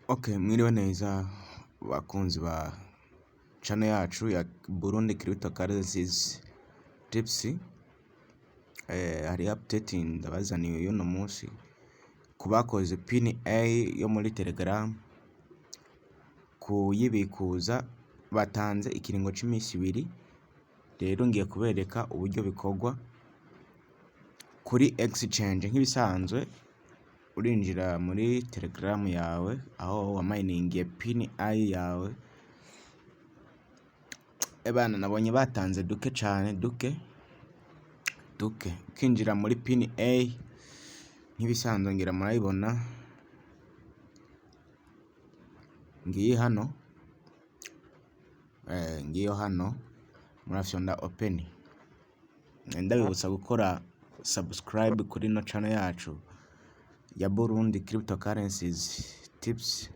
Okay, mwiriwe neza bakunzi ba channel yacu ya Burundi Cryptocurrencies Tips. Hari update ndabazaniye y'uno munsi ku bakoze pin A yo muri Telegram kuyibikuza batanze ikiringo c'imisi 2. Rero ngiye kubereka uburyo bikorwa kuri exchange. Nk'ibisanzwe urinjira muri Telegram yawe aho waminingiye pin A yawe. Ebana nabonye batanze duke cane, duke ukinjira muri pin A nk'ibisanzwe ngira murayibona, ngiye hano ngiyo hano murafyonda open. Ndabibutsa gukora subscribe kuri no channel yacu ya Burundi Cryptocurrencies Tips.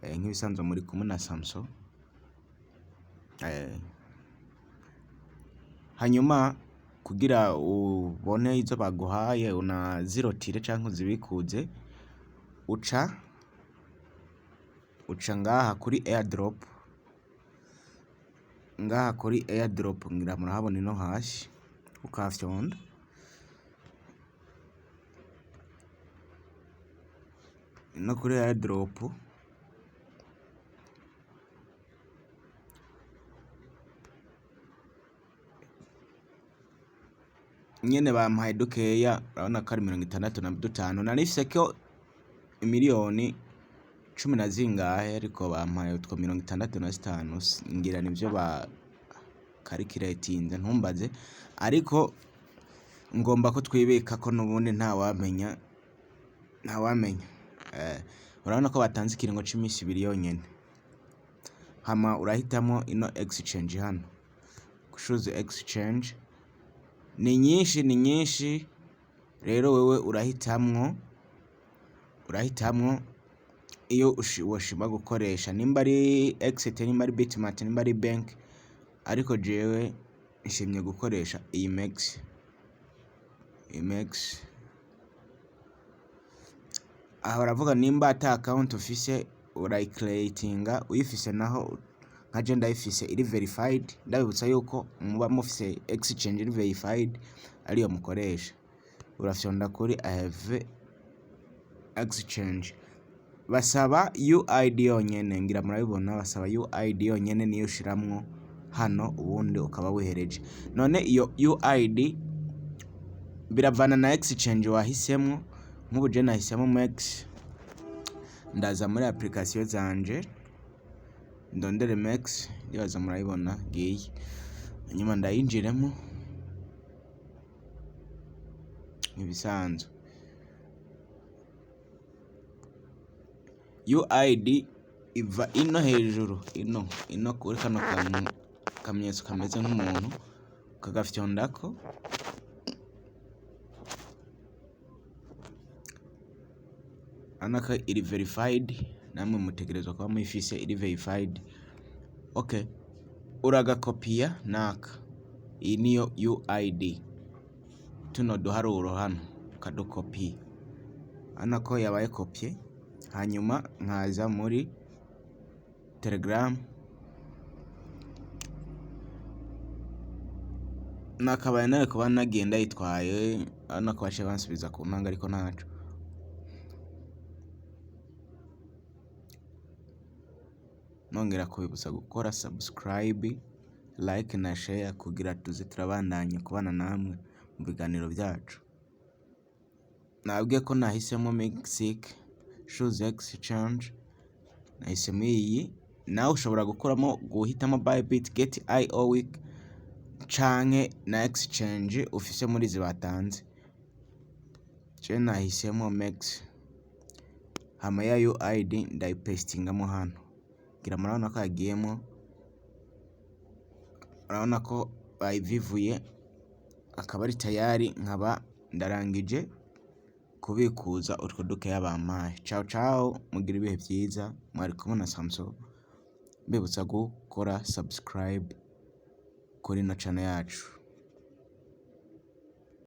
Nk'ibisanzwe muri kumwe na Samson. Hanyuma kugira ubone izo baguhaye una zirotire canke uzibikuze uca ngaha kuri airdrop. Ngaha kuri airdrop ngira murahabona ino hasi ukafyonda no kuri airdrop. Nyene bampaye dukeya, urabona ko ari 65. Narifise ko imiliyoni 10 na zingahe, ariko bampaye utwo 65. Ngira nivyo ba calculatinze ntumbaze, ariko ngomba ko twibika ko nubundi ntawamenya. Urabona ko batanze ikiringo c'imisi 2 yonyene. Hama urahitamo ino exchange hano, choose exchange. Ni nyinshi rero wewe urahitamwo iyo woshima gukoresha, nimba ari Exit, nimba ari Bitmart, nimba ari bank, ariko jewe nshimye gukoresha iyi Mex. Aho baravuga nimba ata account ufise urayicreatinga, uyifise naho nka je ndayifise iri verified. Ndabibutsa yuko muba mufise exchange iri verified ariyo mukoresha. Urafyonda kuri I have exchange. Basaba UID yonyene, ngira murabibona basaba UID yonyene niyo ushiramwo hano, ubundi ukaba wihereje. None iyo UID biravana na exchange wahisemwo. Nk'ubu je nahisemo Mex, ndaza muri application zanje ndondere Mex, ndibaza murayibona ngiyi. Hanyuma ndayinjiremo ibisanzwe. UID iva ino hejuru, ino kuri kano kamyeso kameze nk'umuntu, kagafyondako. Anaka iri verified, namwe mutegerezwa kuba muyifise iri verified. Okay, uragakopiya naka. Iyi niyo UID, tuno duharuro hano kadukopiye. Anako yabaye kopye. Hanyuma nkaza muri Telegram, nakabaye nawe kuba nagenda yitwaye. Anako bashe bansubiza ku ntanga, ariko ntaco. Nongera kubibutsa gukora subscribe, like na share kugira tuze turabandanya kubana namwe mu biganiro byacu. Nabwiye ko nahisemo Mexic, choose exchange. Nahisemo iyi. Nawe ushobora guhitamo Bybit, Get IO Week canke na exchange ufise muri izi batanze. Je nahisemo Mex. Hama ya UID ndayipestingamo hano. Ngira murabona ko yagiyemo, urabona ko bayivivuye, akaba ari tayari. Nkaba ndarangije kubikuza utwo duke yabampaye. Ciao, mugira ibihe vyiza. Mwari kumwe na Samson, mbibutsa gukora subscribe kuri no channel yacu.